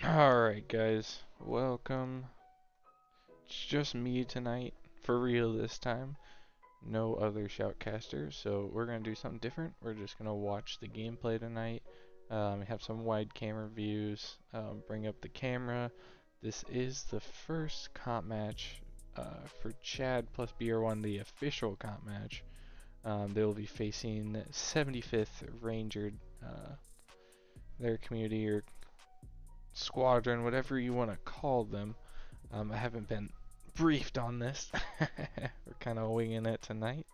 Alright guys, welcome. It's just me tonight, for real this time. No other shoutcasters, so we're gonna do something different. We're just gonna watch the gameplay tonight, have some wide camera views, bring up the camera. This is the first comp match for CHAD plus BR1, the official comp match. They will be facing 75th Ranger, their community or squadron, whatever you want to call them. I haven't been briefed on this. We're kind of winging it tonight.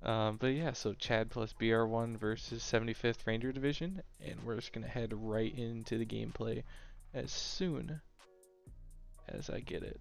But yeah, so CHAD plus BR1 versus 75th Ranger Division, and we're just going to head right into the gameplay as soon as I get it.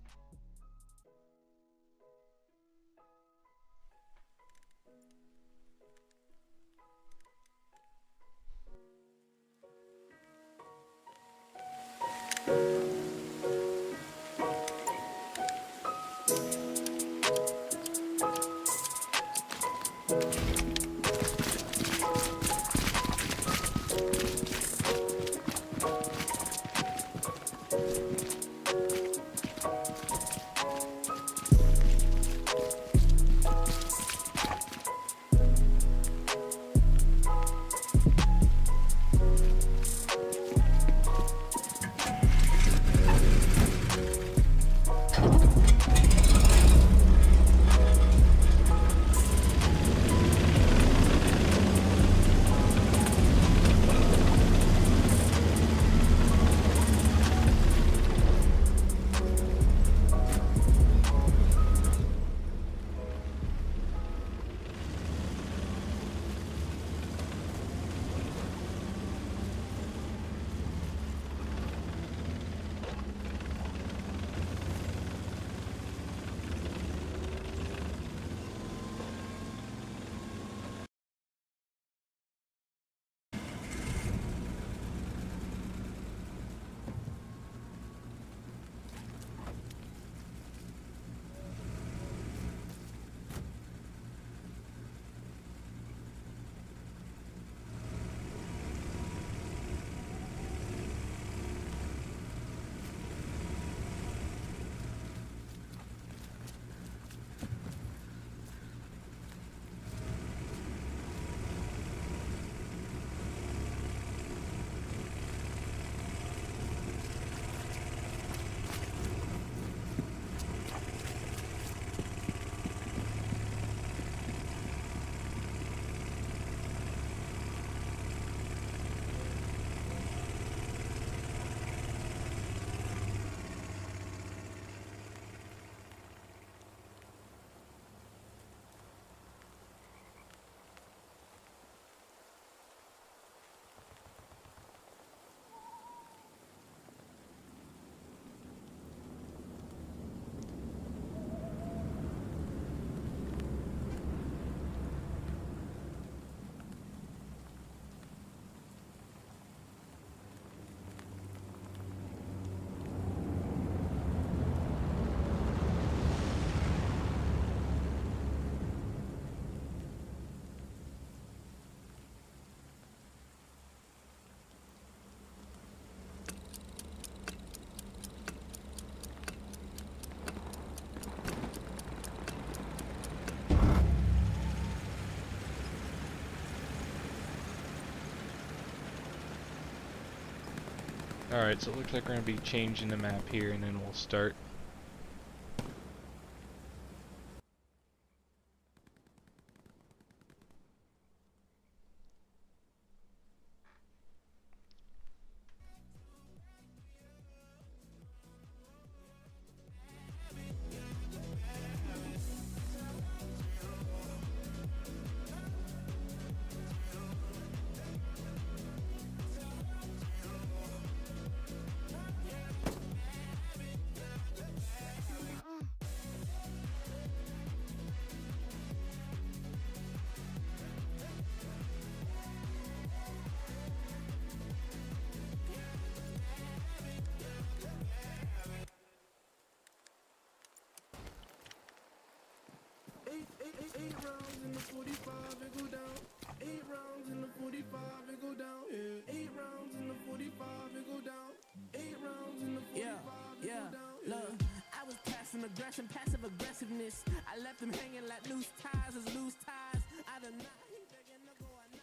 Alright, so it looks like we're going to be changing the map here, and then we'll start. flashing passive aggressiveness. I left him hanging like loose ties as loose ties. I don't know. He begging to go or not.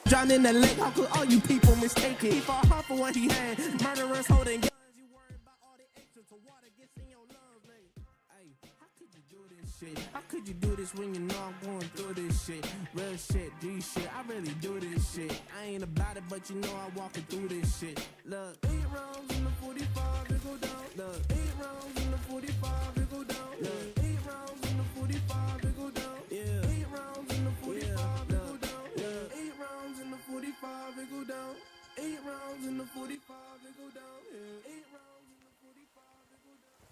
Drowned in the lake, how could all you people mistake it? He fought hard for what he had, murderers holding guns. You worry about all the extras, so water gets in your lungs, like, hey, how could you do this shit? How could you do this when you know I'm going through this shit? Real shit, G shit, I really do this shit. I ain't about it, but you know I'm walking through this shit. Look, 8 rounds in the 45, it go down. Look, 8 rounds in the 45, it go down. Look, 8 rounds in the 45, it go down. Yeah, 8 rounds in the 45, it go down. Yeah, 8 rounds in the 45, it go down. 8 rounds in the 45, it go down. Yeah, 8 rounds in the 45, it go down.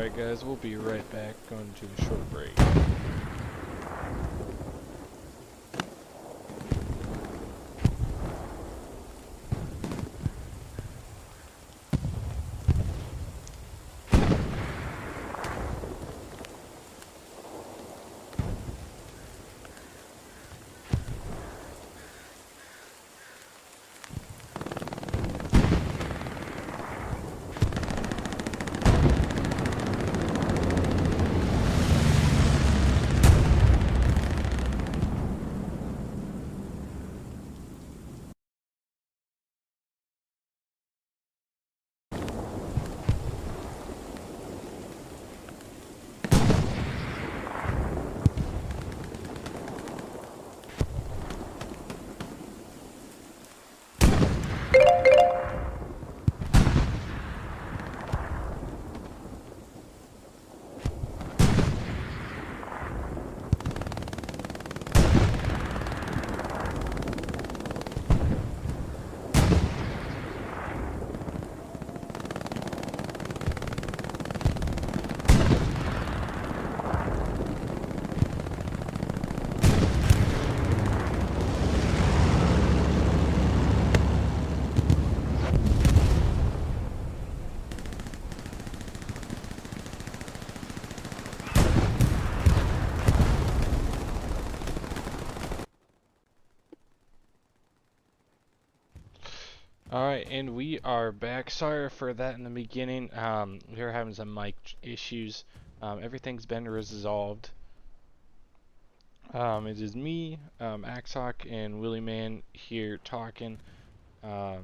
Alright guys, we'll be right back, going to a short break. Alright, and we are back. Sorry for that in the beginning. We were having some mic issues. Everything's been resolved. It is me, AXHAWK, and Willie Man here talking. You want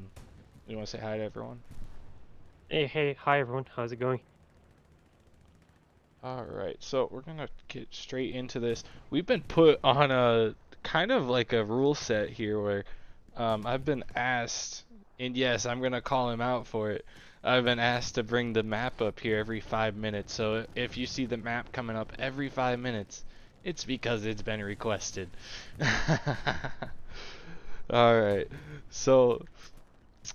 to say hi to everyone? Hey, hi everyone. How's it going? Alright, so we're gonna get straight into this. We've been put on a kind of like a rule set here where I've been asked, and yes, I'm gonna call him out for it. I've been asked to bring the map up here every 5 minutes. So if you see the map coming up every 5 minutes, it's because it's been requested. Alright, so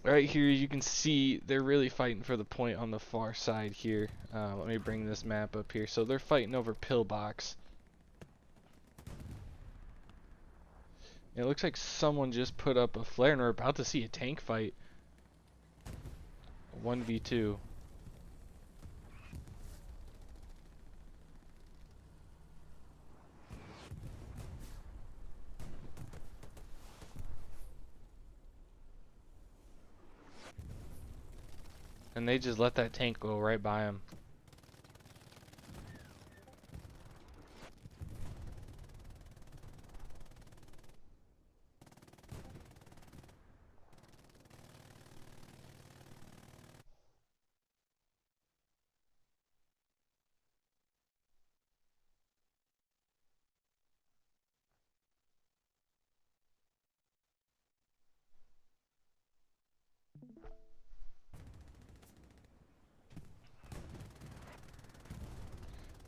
right here you can see they're really fighting for the point on the far side here. Let me bring this map up here. So they're fighting over Pillbox. It looks like someone just put up a flare and we're about to see a tank fight. 1v2. And they just let that tank go right by him.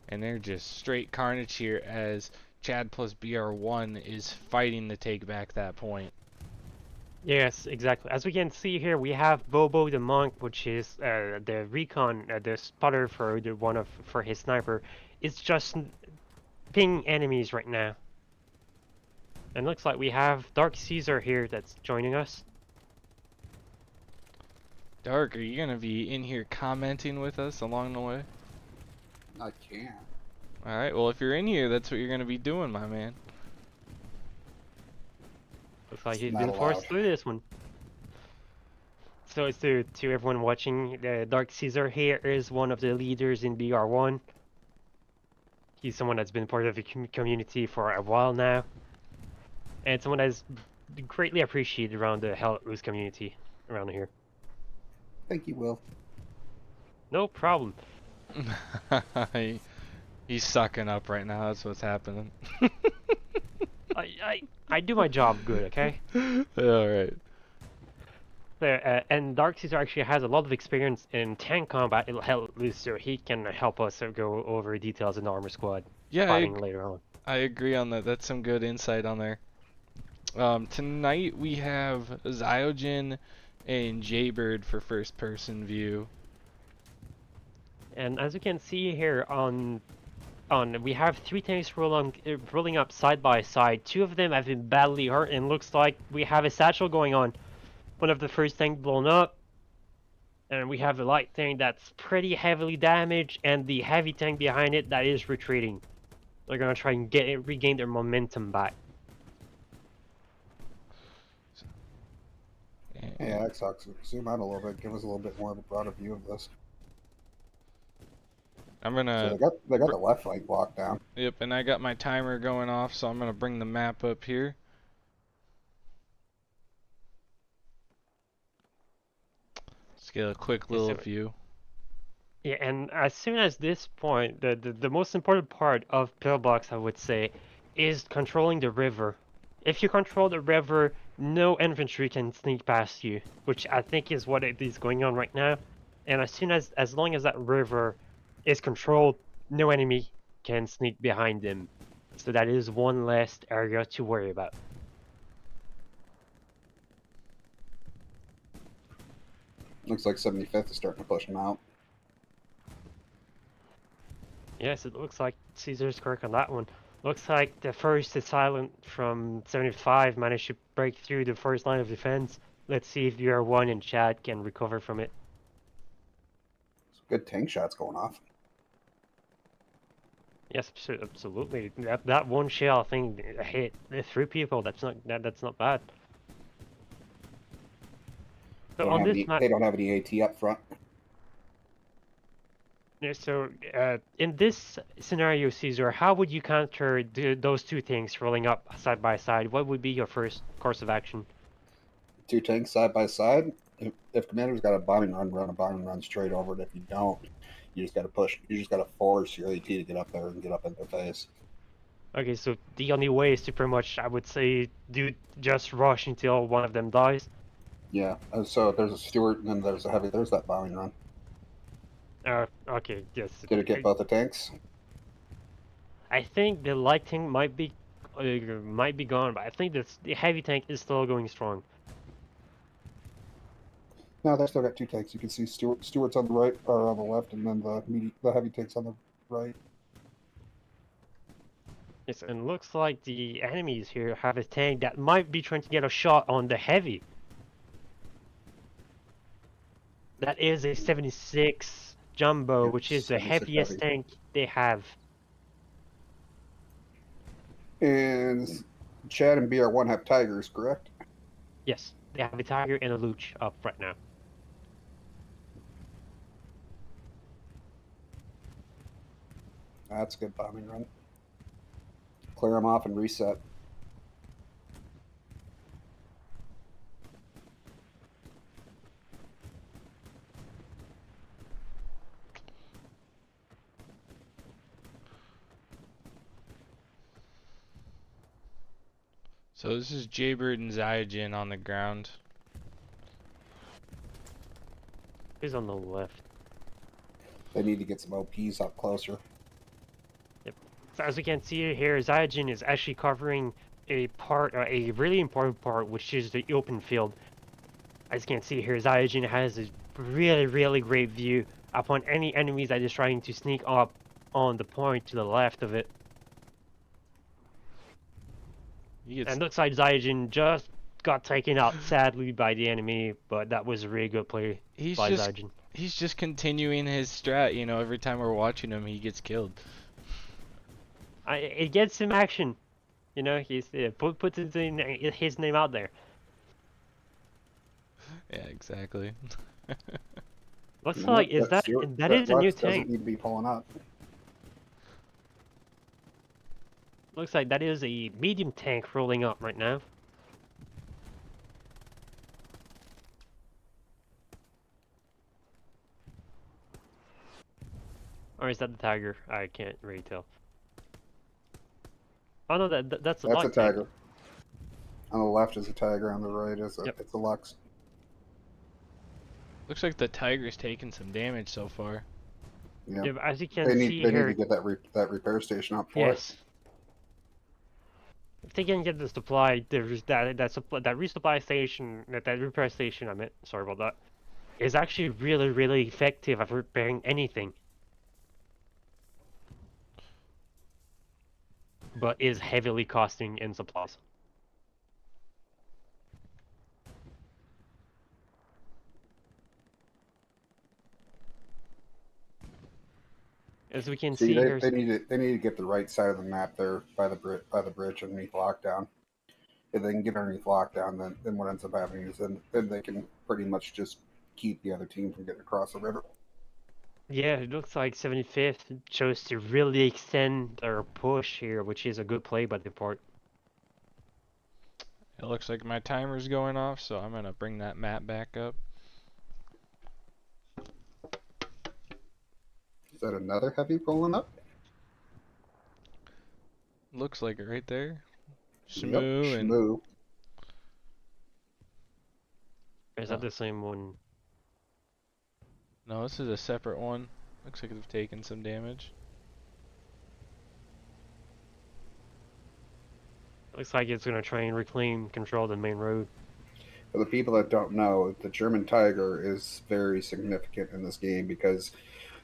And they're just straight carnage here as CHAD+BR1 is fighting to take back that point. Yes, exactly. As we can see here, we have Bobo the monk, which is the recon, the spotter for for his sniper. It's just ping enemies right now. And looks like we have Dark Caesar here that's joining us. Dark, are you gonna be in here commenting with us along the way? I can't. Alright, well if you're in here, that's what you're gonna be doing, my man. Looks like he's Not been allowed. forced through this one. So it's to everyone watching, Dark Caesar here is one of the leaders in BR1. He's someone that's been part of the community for a while now. And someone that's greatly appreciated around the Hell Loose community around here. Thank you, Will. No problem. He's sucking up right now, that's what's happening. I do my job good, okay? Alright. And Dark Caesar actually has a lot of experience in tank combat. It'll help loose, so he can help us go over details in the armor squad Yeah, fighting later on. I agree on that. That's some good insight on there. Tonight we have Zyojin and Jaybird for first person view. And as you can see here on we have 3 tanks rolling up side by side. 2 of them have been badly hurt, and looks like we have a satchel going on. One of the first tank blown up, and we have a light tank that's pretty heavily damaged, and the heavy tank behind it that is retreating. They're gonna try and regain their momentum back. Hey, AXHAWK, zoom out a little bit. Give us a little bit more of a broader view of this. I'm So gonna. they got the left flank blocked down. Yep, and I got my timer going off, so I'm gonna bring the map up here. Let's get a quick little view. Yeah, and as soon as this point, the most important part of Pillbox, I would say, is controlling the river. If you control the river, no infantry can sneak past you, which I think is what it is going on right now. And as long as that river is controlled, no enemy can sneak behind them. So that is one less area to worry about. Looks like 75th is starting to push them out. Yes, it looks like Caesar's correct on that one. Looks like the first assailant from 75 managed to break through the first line of defense. Let's see if BR1 and CHAD can recover from it. Good tank shots going off. Yes, absolutely. That one shell, I think, hit 3 people. That's not bad. So on this map, They don't have any AT up front. so in this scenario, Caesar, how would you counter those 2 things rolling up side by side? What would be your first course of action? 2 tanks side by side. If commander's got a bombing run a bombing run straight over it. If you don't, you just got to push. You just got to force your AT to get up there and get up in their face. Okay, so the only way is to pretty much, I would say, just rush until one of them dies. Yeah. So there's a Stewart and then there's a heavy. There's that bombing run. Okay, yes. Did it get both the tanks? I think the light tank might be gone, but I think the heavy tank is still going strong. No, they still got 2 tanks. You can see Stewart's on the right or on the left, and then the heavy tanks on the right. Yes, and looks like the enemies here have a tank that might be trying to get a shot on the heavy. That is a 76 Jumbo, which is the 76 heaviest heavy. tank they have. And CHAD and BR1 have Tigers, correct? Yes, they have a Tiger and a Luch up right now. That's a good bombing run. Clear them off and reset. So this is Jaybird and Zyajin on the ground. Who's on the left? They need to get some OPs up closer. So as we can see here, Zyajin is actually covering a really important part, which is the open field. As you can see here, Zyajin has a really great view upon any enemies that is trying to sneak up on the point to the left of it. And looks like Zyajin just got taken out sadly by the enemy, but that was a really good play by Zyajin. He's just continuing his strat, you know, every time we're watching him, he gets killed. It gets him action, you know. He's puts his name out there. Yeah, exactly. Looks like that is a new tank. Doesn't need to be pulling up. Looks like that is a medium tank rolling up right now. Or is that the Tiger? I can't really tell. Oh no, that's a That's a Tiger. tank. On the left is a Tiger. On the right is it's a Lux. Looks like the Tiger's taking some damage so far. Yeah. Yeah, as you can They see need here, to get that repair station up for yes. If they can get the supply, that resupply station, that repair station, I meant, sorry about that, is actually really effective at repairing anything. but is heavily costing in supplies. As we can See, see, they there's need to get the right side of the map there by the bridge underneath lockdown. If they can get underneath lockdown, then what ends up happening is then they can pretty much just keep the other team from getting across the river. yeah, it looks like 75th chose to really extend their push here, which is a good play by the port. It looks like my timer's going off, so I'm gonna bring that map back up. Is that another heavy rolling up? Looks like it right there. Yep, Shmoo and Shmoo. Is that the same one? no, this is a separate one. Looks like they've taken some damage. Looks like it's gonna try and reclaim control of the main road. For the people that don't know, the German Tiger is very significant in this game because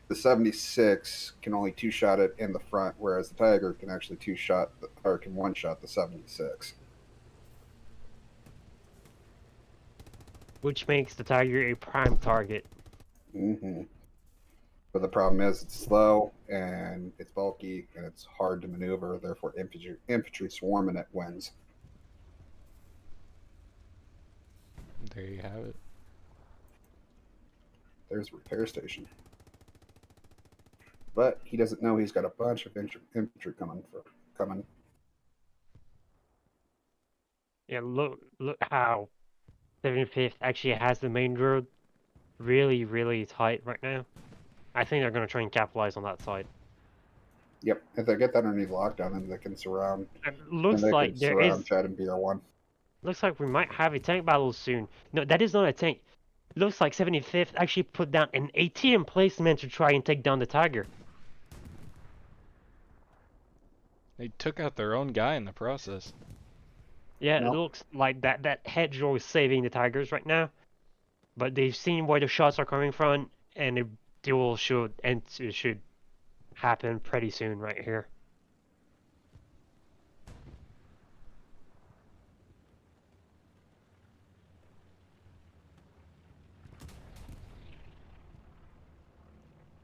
the 76 can only two-shot it in the front, whereas the Tiger can actually can one-shot the 76. Which makes the Tiger a prime target. Mm-hmm. But the problem is it's slow and it's bulky and it's hard to maneuver. Therefore, infantry swarming it wins. There you have it. There's a repair station. But he doesn't know he's got a bunch of infantry coming. Yeah, look how 75th actually has the main road really tight right now. I think they're gonna try and capitalize on that side. Yep, if they get that underneath lockdown, then they can surround. It looks like there is. CHAD and BR1. Looks like we might have a tank battle soon. No, that is not a tank. Looks like 75th actually put down an AT emplacement to try and take down the Tiger. They took out their own guy in the process. Yeah, Nope. it looks like that hedgerow is saving the Tigers right now. But they've seen where the shots are coming from, and the duel should happen pretty soon right here.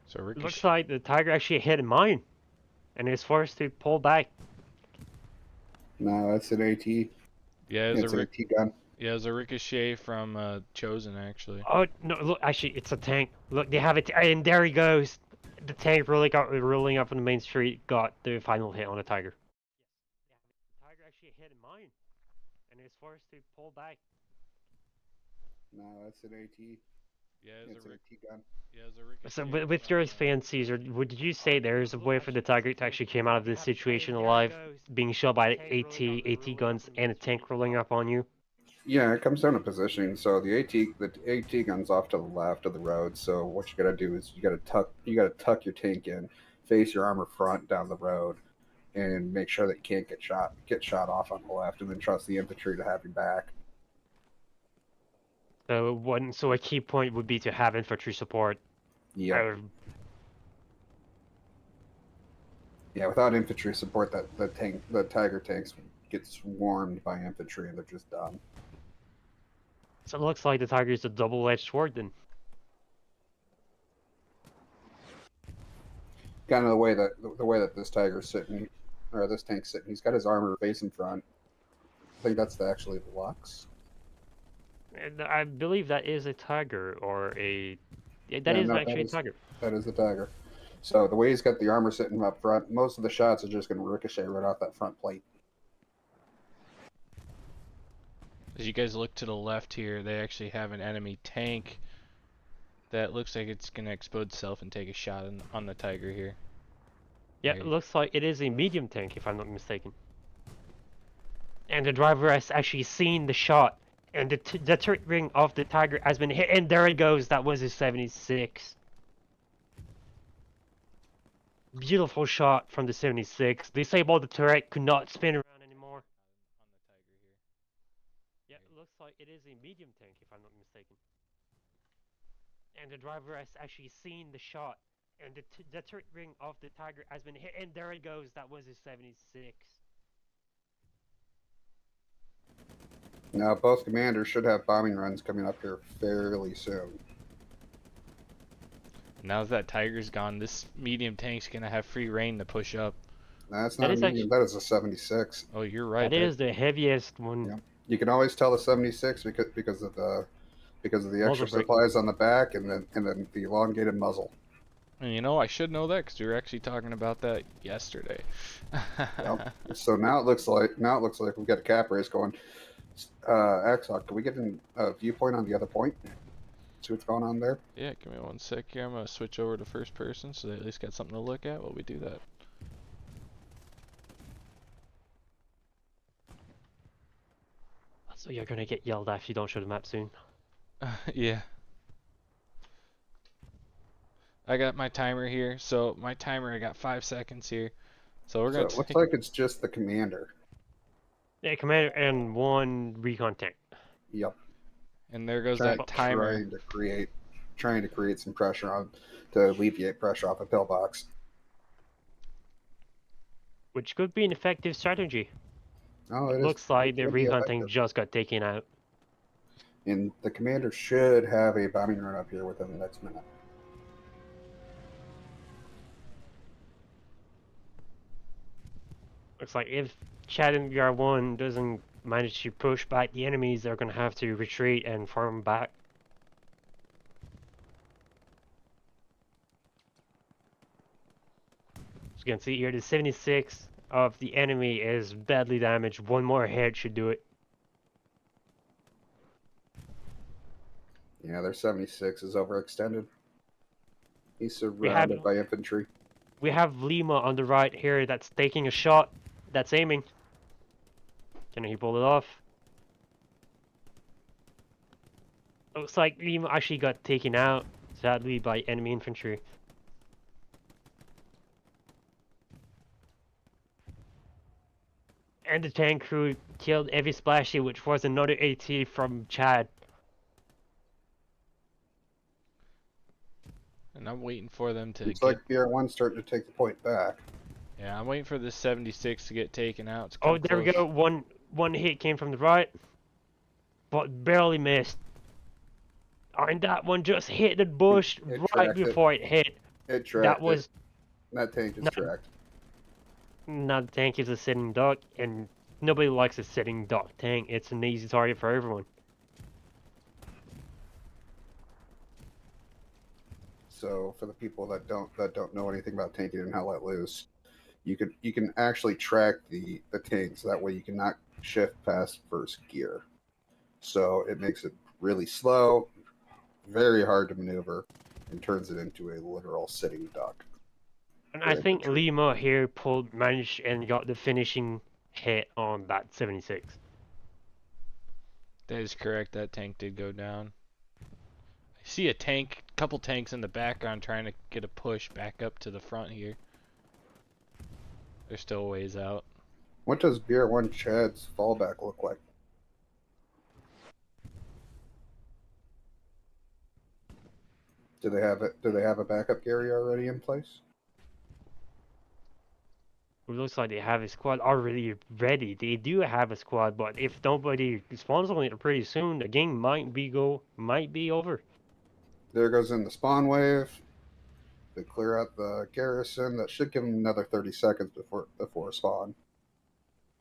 So Ricochet. Looks like the Tiger actually hit a mine, and is forced to pull back. No, that's an AT. Yeah, It's an AT gun. yeah, it's a ricochet from Chosen actually. Oh no! Look, actually, it's a tank. Look, they have it, and there he goes. The tank rolling up on the main street got the final hit on the Tiger. The Tiger actually hit a mine, and is forced to pull back. No, that's an AT. Yeah, It's an AT gun. yeah, it's a ricochet. So, with your fancies, or would you say there's a way for the Tiger to actually come out of this situation alive, being shot by AT guns and a tank rolling up on you? Yeah, it comes down to positioning. So the AT gun's off to the left of the road. So what you gotta do is you gotta tuck your tank in, face your armor front down the road, and make sure that you can't get shot off on the left, and then trust the infantry to have you back. So a key point would be to have infantry support. Yeah, yeah. Without infantry support, the Tiger tanks get swarmed by infantry, and they're just done. So it looks like the Tiger is a double-edged sword then. Kind of the way that this Tiger's sitting, or this tank's sitting. He's got his armor facing front. I think that's actually the Lux. And I believe that is a Tiger, or a... Yeah, Yeah, no, actually a Tiger. That is the Tiger. So the way he's got the armor sitting up front, most of the shots are just going to ricochet right off that front plate. As you guys look to the left here, they actually have an enemy tank that looks like it's gonna explode itself and take a shot on the Tiger here. Yeah, it looks like it is a medium tank, if I'm not mistaken. And the driver has actually seen the shot, and the turret ring of the Tiger has been hit, and there it goes. That was a 76. Beautiful shot from the 76. Disabled the turret, could not spin around anymore. On the Tiger here. Yeah, it looks like it is a medium tank, if I'm not mistaken. And the driver has actually seen the shot, And the turret ring of the Tiger has been hit, and there it goes. That was a 76. Now, both commanders should have bombing runs coming up here fairly soon. Now that Tiger's gone, this medium tank's gonna have free reign to push up. That's That not a is medium, that is a 76. Oh, you're right. That is the heaviest one. Yeah. You can always tell the 76 because of the Muzzle extra brake. supplies on the back and then the elongated muzzle. And you know, I should know that because we were actually talking about that yesterday. Yep. So now it looks like we've got a cap race going. AXHAWK, can we get a viewpoint on the other point? See what's going on there? Yeah, give me one sec here. I'm gonna switch over to first person so they at least got something to look at while we do that. So you're gonna get yelled at if you don't show the map soon. Yeah. I got my timer here. So my timer, I got 5 seconds here. So we're So gonna it looks like it's just the commander. Yeah, commander and one recon tank. Yep. And there goes that timer. Trying to create some pressure to alleviate pressure off a pillbox. Which could be an effective strategy. Oh, It looks like the recon tank just got taken out. And the commander should have a bombing run up here within the next minute. Looks like if CHAD+BR1 doesn't manage to push back the enemies, they're gonna have to retreat and form back. As you can see here, the 76 of the enemy is badly damaged. One more hit should do it. Yeah, their 76 is overextended. He's surrounded by infantry. We have Lima on the right here that's taking a shot. That's aiming. Can he pull it off? Looks like Lima actually got taken out, sadly, by enemy infantry. And the tank crew killed every splashy, which was another AT from Chad. And I'm waiting for them to Looks get... like BR1's starting to take the point back. Yeah, I'm waiting for this 76 to get taken out. Oh, there we go. One hit came from the right, but barely missed. And that one just hit the bush right before it hit. It tracked. That tank is tracked. Now the tank is a sitting duck, and nobody likes a sitting duck tank. It's an easy target for everyone. So for the people that don't know anything about tanking and how let loose, you can actually track the tanks. That way you cannot shift past first gear. So it makes it really slow, very hard to maneuver, and turns it into a literal sitting duck. And I think Lima here managed and got the finishing hit on that 76. That is correct. That tank did go down. I see a couple tanks in the background trying to get a push back up to the front here. They're still a ways out. What does BR1 Chad's fallback look like? Do they have a backup Gary already in place? It looks like they have a squad already ready. They do have a squad, but if nobody spawns on it pretty soon, the game might be over. There goes in the spawn wave. They clear out the garrison. That should give them another 30 seconds before spawn.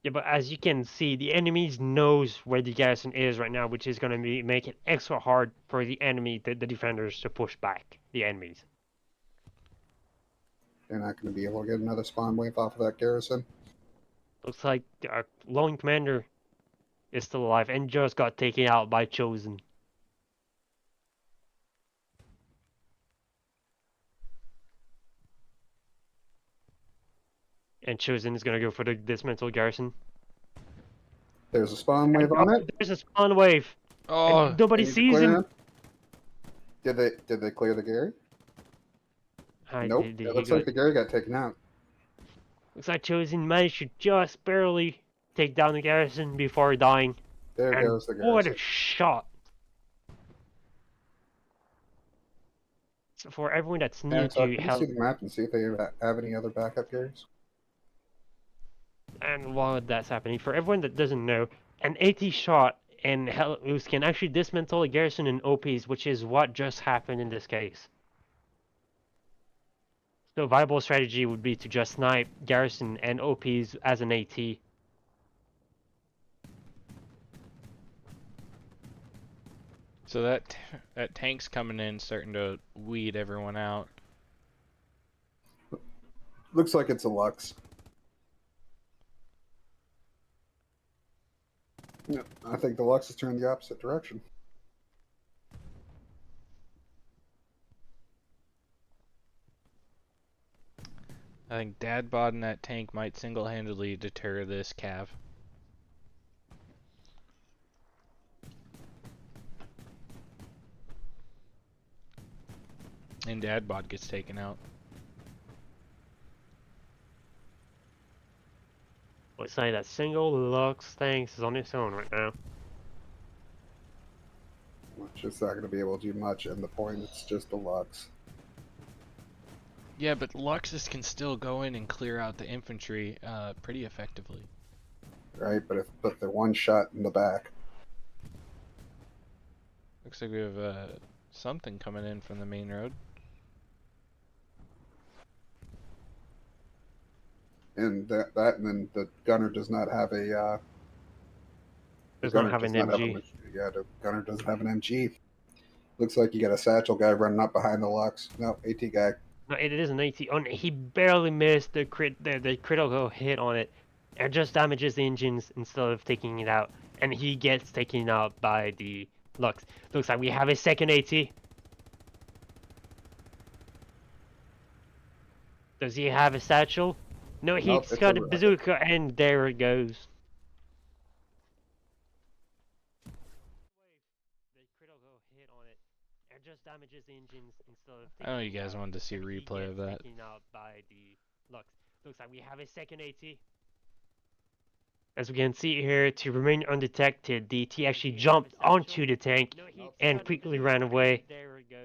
Yeah, but as you can see, the enemies knows where the garrison is right now, which is going to make it extra hard for the defenders to push back the enemies. They're not going to be able to get another spawn wave off of that garrison. Looks like our lone commander is still alive and just got taken out by Chosen. And Chosen is going to go for the dismantled garrison. There's a spawn wave on it. There's a spawn wave. Oh, nobody sees him. Did they clear the Gary? Nope. It looks like the Gary got taken out. Looks like Chosen managed to just barely take down the garrison before dying. There goes the garrison. What a shot! So for everyone that's new And so to can you see help, the map and see if they have any other backup carriers? and while that's happening, for everyone that doesn't know, an AT shot and Hell Loose can actually dismantle a garrison in OPs, which is what just happened in this case. So a viable strategy would be to just snipe garrison and OPs as an AT. So that tank's coming in, starting to weed everyone out. Looks like it's a Lux. Yeah, I think the Lux is turning the opposite direction. I think Dad bod in that tank might single-handedly deter this cav. And Dad bod gets taken out. Let's say that single Lux thanks is on its own right now. It's just not going to be able to do much, and the point it's just a Lux. Yeah, but Luxus can still go in and clear out the infantry pretty effectively. Right, but they're one shot in the back. Looks like we have something coming in from the main road. And and then the gunner does not have a Does not have an MG. The gunner doesn't have an MG. Looks like you got a satchel guy running up behind the Lux. No, AT guy. No, it is an AT. Oh, he barely missed the critical hit on it, and just damages the engines instead of taking it out. And he gets taken out by the Lux. Looks like we have a second AT. Does he have a satchel? No, he's Nope, it's got a a bazooka, and there it goes. The critical hit on it, and just damages the engines instead of. I know you guys wanted to see a and he replay of gets that. taken out by the Lux. Looks like we have a second AT. As we can see here, to remain undetected, the AT actually jumped onto the tank and quickly ran away.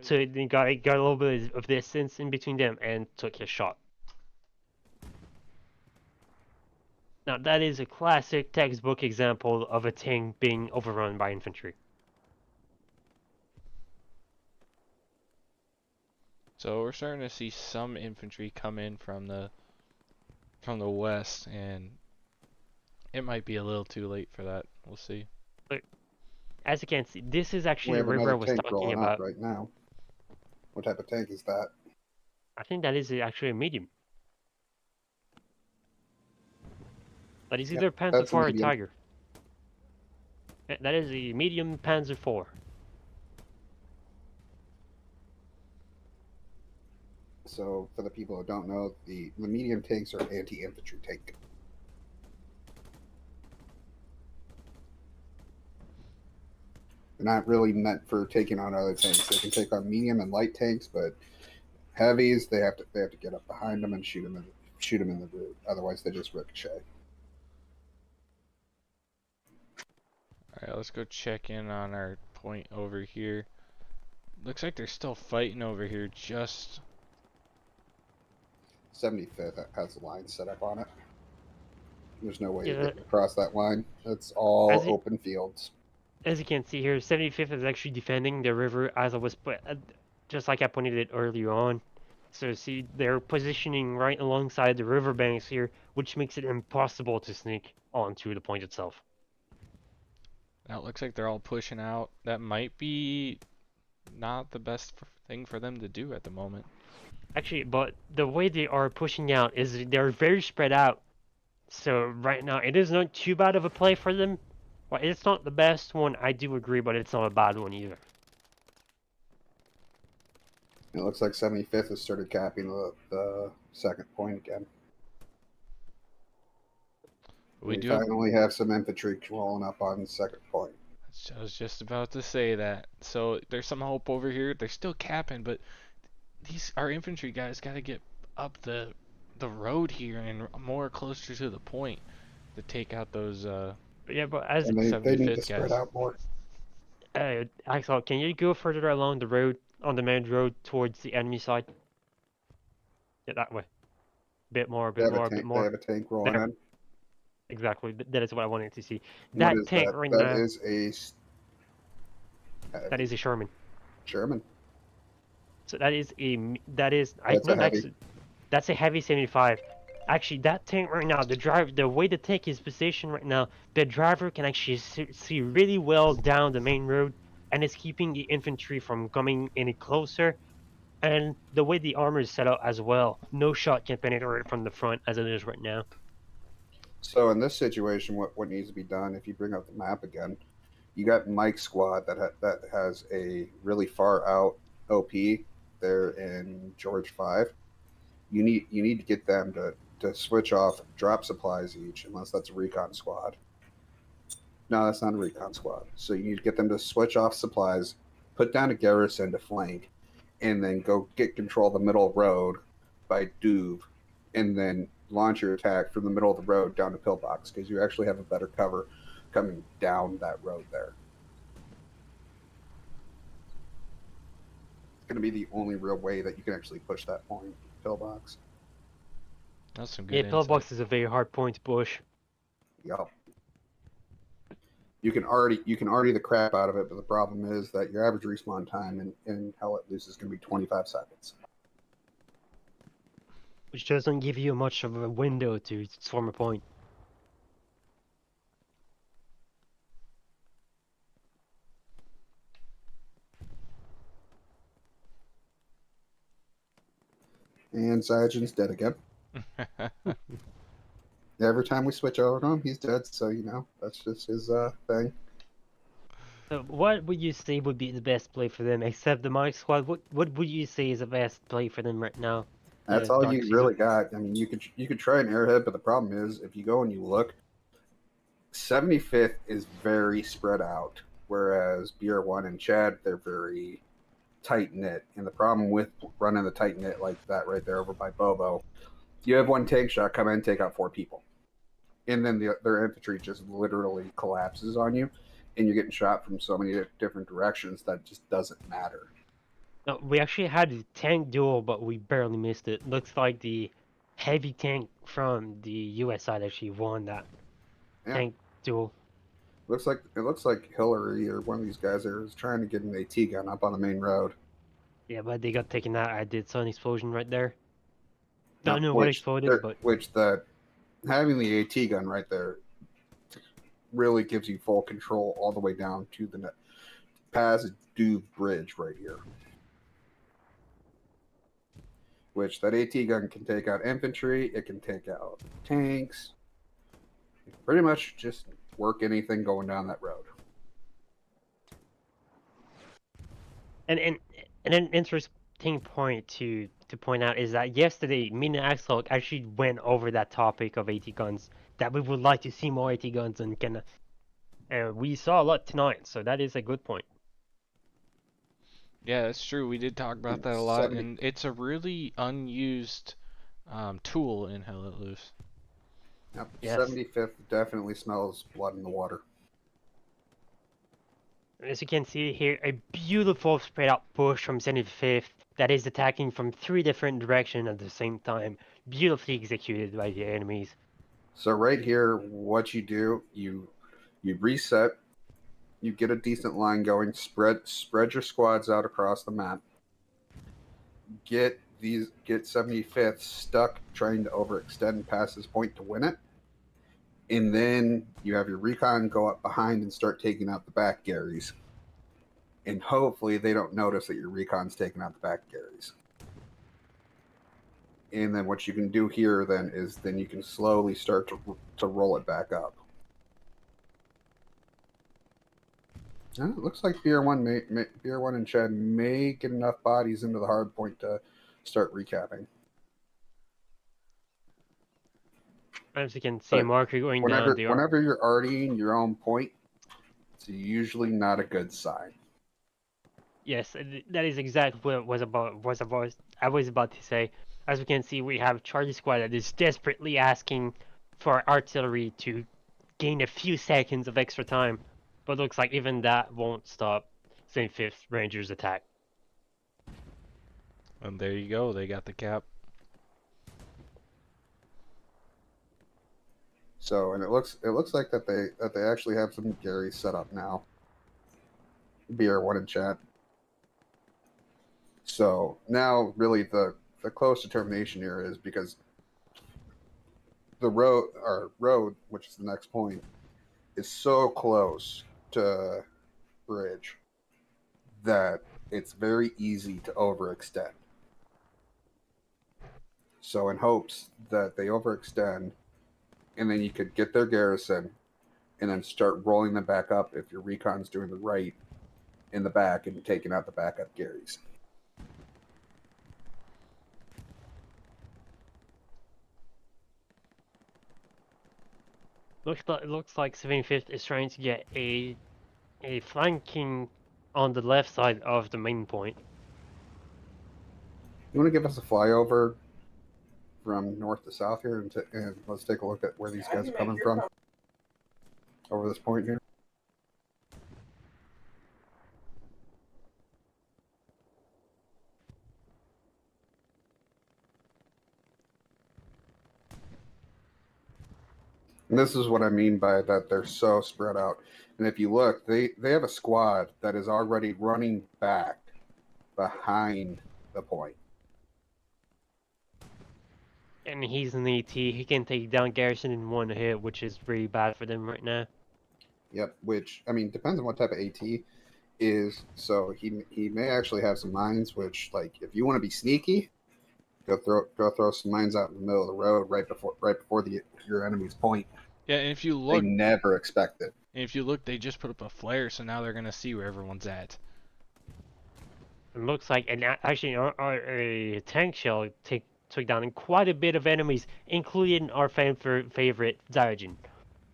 So they got a little bit of distance in between them and took his shot. Now that is a classic textbook example of a tank being overrun by infantry. So we're starting to see some infantry come in from the west, and it might be a little too late for that. We'll see. But as you can see, this is We actually have the river I another was tank talking rolling about. up right now. What type of tank is that? I think that is actually a medium. That is either Panzer that's a 4 or medium. Tiger. That is a medium Panzer 4. So for the people who don't know, the medium tanks are anti-infantry tank. They're not really meant for taking on other tanks. They can take on medium and light tanks, but heavies they have to get up behind them and shoot them in the root. Otherwise, they just ricochet. Alright, let's go check in on our point over here. Looks like they're still fighting over here, just 75th has a line set up on it. There's no way Yeah. you're getting across that line. It's all open fields. As you can see here, 75th is actually defending the river as I was just like I pointed it earlier on. So see, they're positioning right alongside the riverbanks here, which makes it impossible to sneak onto the point itself. now it looks like they're all pushing out. That might be not the best thing for them to do at the moment. Actually, but the way they are pushing out is they're very spread out. So right now, it is not too bad of a play for them. Well, it's not the best one, I do agree, but it's not a bad one either. It looks like 75th has started capping the second point again. We finally have some infantry rolling up on the second point. I was just about to say that. So there's some hope over here. They're still capping, but our infantry guys got to get up the road here and more closer to the point to take out those Yeah, but as they need to guys. spread out more. AXHAWK, can you go further along the road? on the main road towards the enemy side. Yeah, that way. Bit more, a They bit have a more, a bit tank. They more. have a tank rolling There, in. exactly. That is what I wanted to see. What That is tank that? right That now. is a That heavy is a Sherman. Sherman. So that is a that is I That's no a heavy. that's a heavy 75. Actually, that tank right now, the way the tank is positioned right now, the driver can actually see really well down the main road, and is keeping the infantry from coming any closer. And the way the armor is set up as well, no shot can penetrate from the front as it is right now. So in this situation, what needs to be done? If you bring up the map again, you got Mike's squad that has a really far out OP. They're in George 5. You need to get them to switch off drop supplies each, unless that's a recon squad. No, that's not a recon squad. So you need to get them to switch off supplies, put down a garrison to flank, and then go get control of the middle road by Duve, and then launch your attack from the middle of the road down to Pillbox, because you actually have a better cover coming down that road there. It's going to be the only real way that you can actually push that point, Pillbox. That's some Yeah, good insight. pillbox is a very hard point to push. Yup. You can already the crap out of it, but the problem is that your average respawn time in Hell Let Loose is going to be 25 seconds. Which doesn't give you much of a window to form a point. And Zajan's dead again. Every time we switch over to him, he's dead. So that's just his thing. So what would you say would be the best play for them, except the Mike squad? What would you say is the best play for them right now? That's all Dark you Caesar? really got. I mean, you could try an airhead, but the problem is if you go and you look, 75th is very spread out, whereas BR1 and CHAD, they're very tight knit. And the problem with running the tight knit like that right there over by Bobo, you have one tank shot come in, take out 4 people, and then their infantry just literally collapses on you, and you're getting shot from so many different directions that just doesn't matter. No, we actually had a tank duel, but we barely missed it. Looks like the heavy tank from the US side actually won that tank duel. It looks like Hillary or one of these guys there is trying to get an AT gun up on the main road. Yeah, but they got taken out. I did saw an explosion right there. Now, Don't know what exploded, but having the AT gun right there really gives you full control all the way down to the Paz Duve Bridge right here. Which that AT gun can take out infantry, it can take out tanks. It can pretty much just work anything going down that road. and an interesting point to point out is that yesterday, me and AXHAWK actually went over that topic of AT guns. That we would like to see more AT guns, and we saw a lot tonight. So that is a good point. Yeah, that's true. We did talk about that a lot, and it's a really unused tool in Hell Let Loose. Yep. Yes. 75th definitely smells blood in the water. As you can see here, a beautiful spread out push from 75th that is attacking from 3 different directions at the same time. Beautifully executed by the enemies. So right here, what you do, you reset, you get a decent line going, spread your squads out across the map. Get 75th stuck trying to overextend past this point to win it. And then you have your recon go up behind and start taking out the back Garys. And hopefully they don't notice that your recon's taking out the back Garys. And then what you can do here then is you can slowly start to roll it back up. It looks like BR1 and CHAD may get enough bodies into the hard point to start recapping. As you can see, a marker going down. Whenever you're already in your own point, it's usually not a good sign. Yes, that is exactly what I was about to say. As we can see, we have Charlie Squad that is desperately asking for artillery to gain a few seconds of extra time, but looks like even that won't stop St. 5th Rangers' attack. And there you go. They got the cap. So, and it looks like that they actually have some Garys set up now. BR1 in chat. So now, really, the close determination here is because the road, which is the next point, is so close to bridge that it's very easy to overextend. So in hopes that they overextend, and then you could get their garrison, and then start rolling them back up if your recon's doing the right in the back and taking out the backup Garys. Looks like 75th is trying to get a flanking on the left side of the main point. You want to give us a flyover from north to south here, and let's take a look at where these guys are coming from over this point here. And this is what I mean by that they're so spread out. And if you look, they have a squad that is already running back behind the point. And he's an AT. He can take down Garrison in one hit, which is really bad for them right now. Yep, which, I mean, depends on what type of AT is. So he may actually have some mines, which, like, if you want to be sneaky, go throw some mines out in the middle of the road right before your enemy's point. Yeah, and if you They look, never expect it. they just put up a flare, so now they're gonna see where everyone's at. It looks like, and actually, a tank shell took down quite a bit of enemies, including our favorite Zyrogen,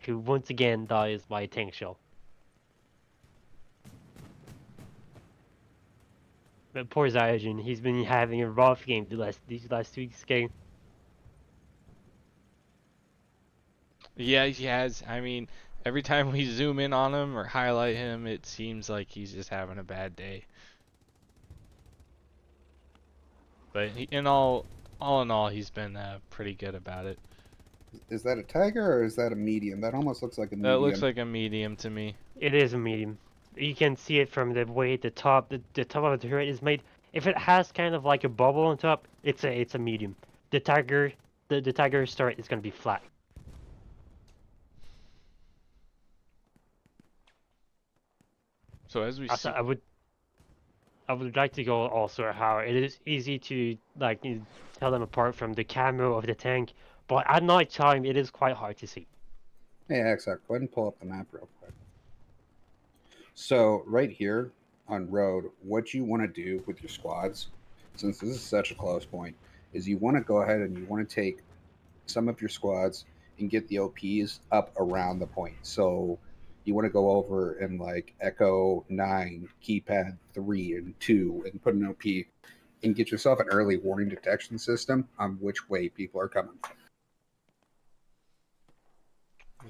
who once again dies by a tank shell. But poor Zyrogen, he's been having a rough game these last 2 weeks game. Yeah, he has. I mean, every time we zoom in on him or highlight him, it seems like he's just having a bad day. But in all in all, he's been pretty good about it. Is that a tiger or is that a medium? That almost looks like a medium. That looks like a medium to me. It is a medium. You can see it from the way the top of the turret is made. If it has kind of like a bubble on top, it's a medium. The tiger turret is gonna be flat. So as we see, I would like to go also how it is easy to like tell them apart from the camo of the tank, but at night time it is quite hard to see. Hey, AXHAWK, go ahead and pull up the map real quick. So right here on road, what you want to do with your squads, since this is such a close point, is you want to go ahead and you want to take some of your squads and get the OPs up around the point. So you want to go over and like Echo 9, Keypad 3 and 2 and put an OP and get yourself an early warning detection system on which way people are coming from.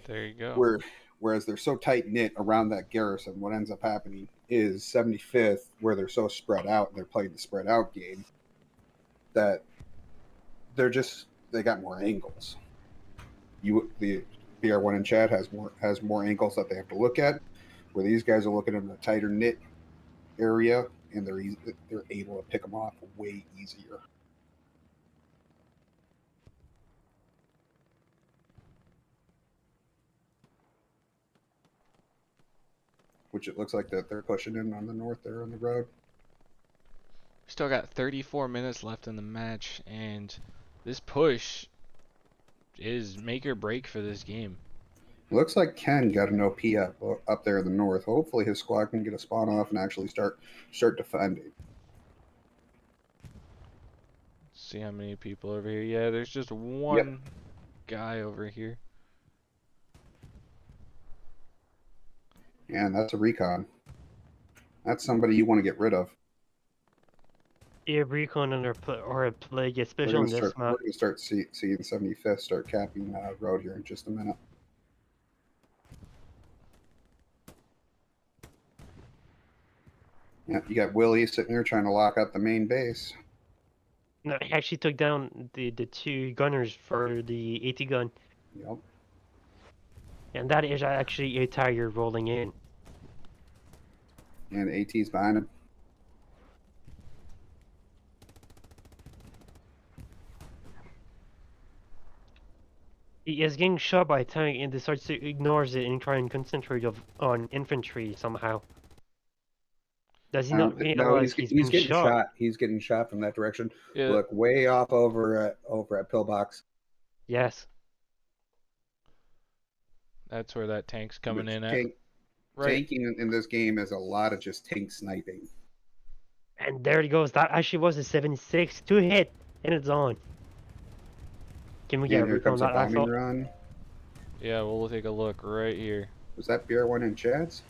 there you go. Whereas they're so tight knit around that garrison, what ends up happening is 75th, where they're so spread out and they're playing the spread out game, that they got more angles. The BR1 in chat has more angles that they have to look at, where these guys are looking in a tighter knit area and they're able to pick them off way easier. Which it looks like that they're pushing in on the north there on the road. Still got 34 minutes left in the match, and this push is make or break for this game. Looks like Ken got an OP up there in the north. Hopefully his squad can get a spawn off and actually start defending. See how many people over here. Yeah, there's just one guy over here. And that's a recon. That's somebody you want to get rid of. Yeah, recon or a plague, especially on this map. We're going to start seeing 75th start capping road here in just a minute. Yeah, you got Willie sitting here trying to lock up the main base. No, he actually took down the two gunners for the AT gun, Yep. and that is actually a tiger rolling in. And AT's behind him. He is getting shot by a tank and decides to ignore it and try and concentrate on infantry somehow. Does he not No, realize he's he's being getting shot? shot. He's getting shot from that direction. Yeah, Look, way off over at Pillbox. Yes. that's where that tank's coming Which in at. Right. tanking in this game is a lot of just tank sniping. And there he goes. That actually was a 76. 2 hit, and it's on. Can we get a And here recon on comes a that bombing assault? run. Yeah, we'll take a look right here. Was that BR1 in Chad's?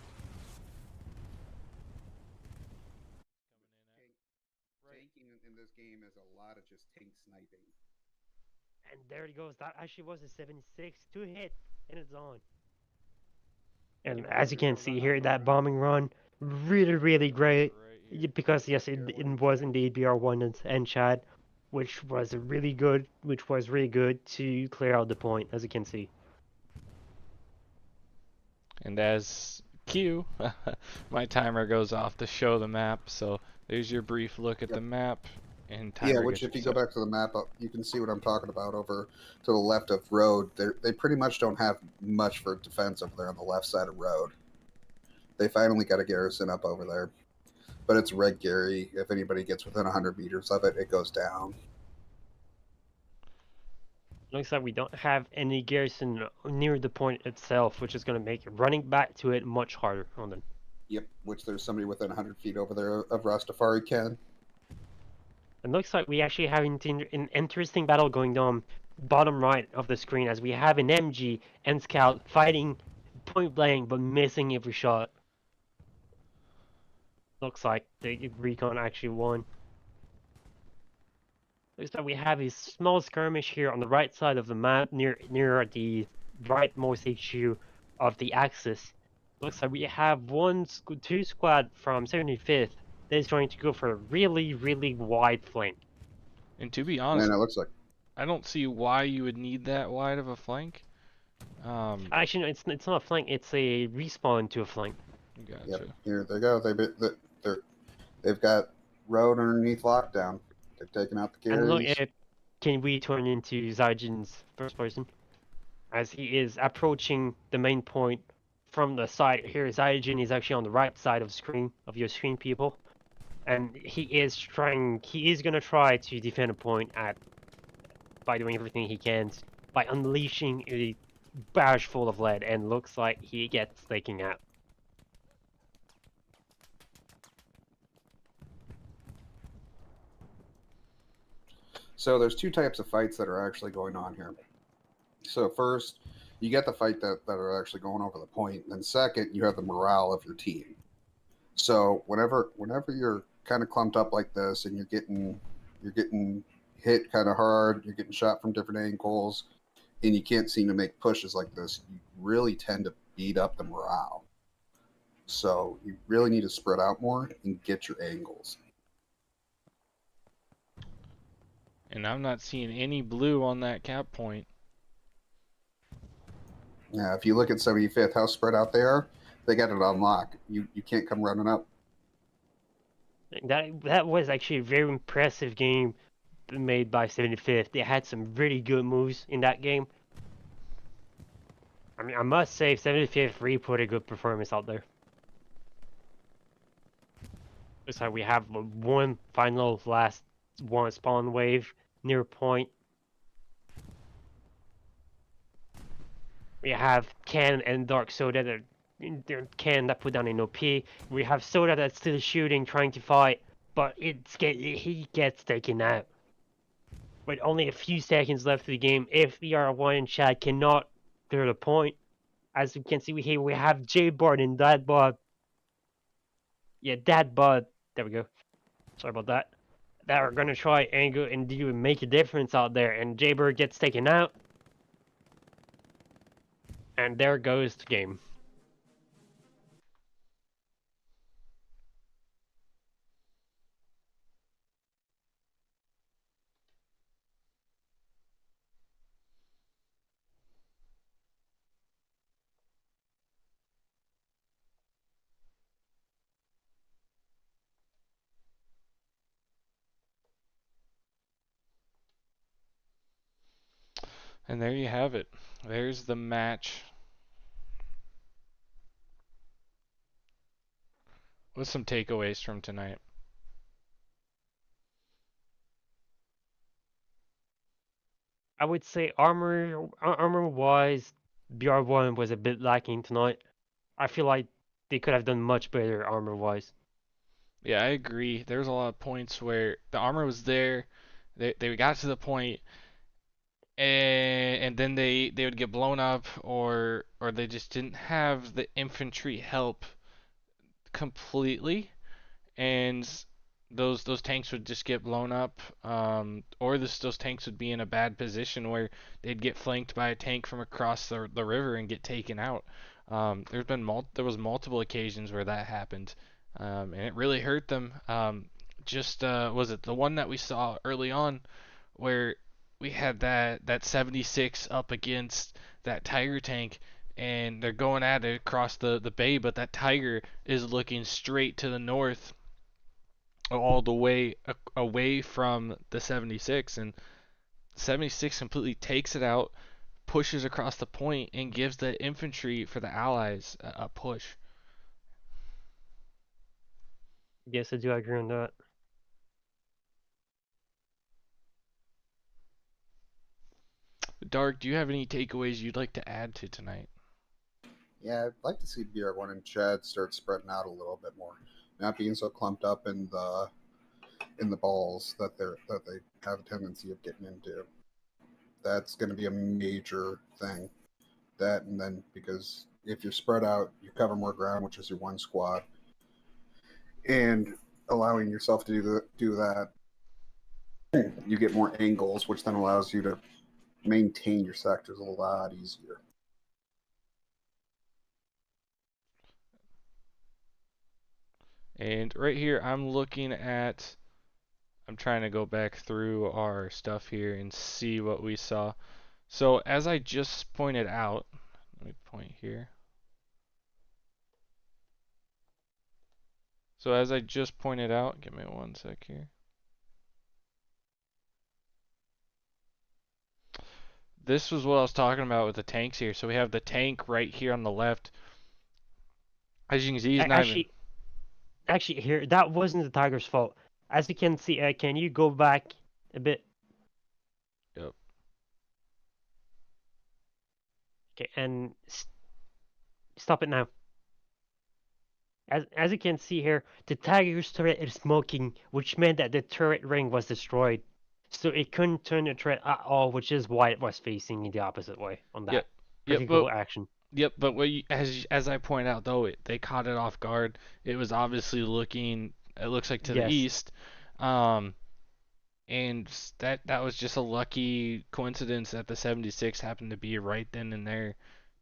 Tanking in this game is a lot of just tank sniping. And there he goes. That actually was a 76. 2 hit, and it's on. And as you can see here, that bombing run, really great. Because yes, it was indeed BR1 and CHAD, which was really good to clear out the point, as you can see. And as cue, my timer goes off to show the map. So there's your brief look at the map. And timer Yeah, which gets if you go back to the map, you can see what I'm talking about over to the left of road. They pretty much don't have much for defense over there on the left side of road. They finally got a garrison up over there. But it's Red Gary. If anybody gets within 100 meters of it, it goes down. Looks like we don't have any garrison near the point itself, which is going to make running back to it much harder on them. Yep, which there's somebody within 100 feet over there of Rastafari Ken. It looks like we actually have an interesting battle going on bottom right of the screen, as we have an MG and Scout fighting point blank but missing every shot. Looks like the recon actually won. Looks like we have a small skirmish here on the right side of the map near the rightmost HQ of the Axis. Looks like we have two squad from 75th that is trying to go for a really wide flank. And to be honest, Man, it looks like I don't see why you would need that wide of a flank. Actually, no, it's not a flank. It's a respawn to a flank. Gotcha. yep. Here they go. They've got road underneath lockdown. They're taking out the And look, carries. can we turn into Zaijin's first person? As he is approaching the main point from the side here. Zaijin is actually on the right side of screen of your screen, people, and he is gonna try to defend a point by doing everything he can, by unleashing a barrage full of lead, and looks like he gets taken out. So there's two types of fights that are actually going on here. So first, you get the fight that are actually going over the point. And then second, you have the morale of your team. So whenever you're kind of clumped up like this and you're getting hit kind of hard, you're getting shot from different angles, and you can't seem to make pushes like this, you really tend to beat up the morale. So you really need to spread out more and get your angles. And I'm not seeing any blue on that cap point. Yeah, if you look at 75th, how spread out they are, they got it on lock. You can't come running up. That was actually a very impressive game made by 75th. They had some really good moves in that game. I mean, I must say, 75th really put a good performance out there. Looks like we have one final last one spawn wave near point. We have Ken and Dark Soda that Ken that put down an OP. We have Soda that's still shooting, trying to fight, but he gets taken out. With only a few seconds left of the game, if BR1 and Chad cannot clear the point, as you can see here, we have J-Bard and Dadbot. Yeah, Dadbot. There we go. Sorry about that. That are gonna try and go and make a difference out there, and J-Bird gets taken out. And there goes the game. And there you have it. There's the match. With some takeaways from tonight. I would say armor-wise, BR1 was a bit lacking tonight. I feel like they could have done much better armor-wise. Yeah, I agree. There was a lot of points where the armor was there. They got to the point, and then they would get blown up, or they just didn't have the infantry help completely, and those tanks would just get blown up, or those tanks would be in a bad position where they'd get flanked by a tank from across the river and get taken out. There was multiple occasions where that happened, and it really hurt them. Was it the one that we saw early on where we had that 76 up against that Tiger tank, and they're going at it across the bay, but that Tiger is looking straight to the north all the way away from the 76, and 76 completely takes it out, pushes across the point, and gives the infantry for the Allies a push. Yes, I do agree on that. Dark, do you have any takeaways you'd like to add to tonight? Yeah, I'd like to see BR1 and CHAD start spreading out a little bit more, not being so clumped up in the balls that they have a tendency of getting into. That's going to be a major thing. That, and then because if you're spread out, you cover more ground, which is your one squad, and allowing yourself to do that, you get more angles, which then allows you to maintain your sectors a lot easier. And right here, I'm trying to go back through our stuff here and see what we saw. So as I just pointed out, let me point here. So as I just pointed out, give me one sec here. This was what I was talking about with the tanks here. So we have the tank right here on the left. As you can see, he's not even... Actually, here, that wasn't the Tiger's fault. As you can see, can you go back a bit? Yep. Okay, and stop it now. As you can see here, the Tiger's turret is smoking, which meant that the turret ring was destroyed. So it couldn't turn the turret at all, which is why it was facing in the opposite way on that particular action. Yep, but as I point out though, they caught it off guard. It was obviously looking, it looks like to the east, and that was just a lucky coincidence that the 76 happened to be right then and there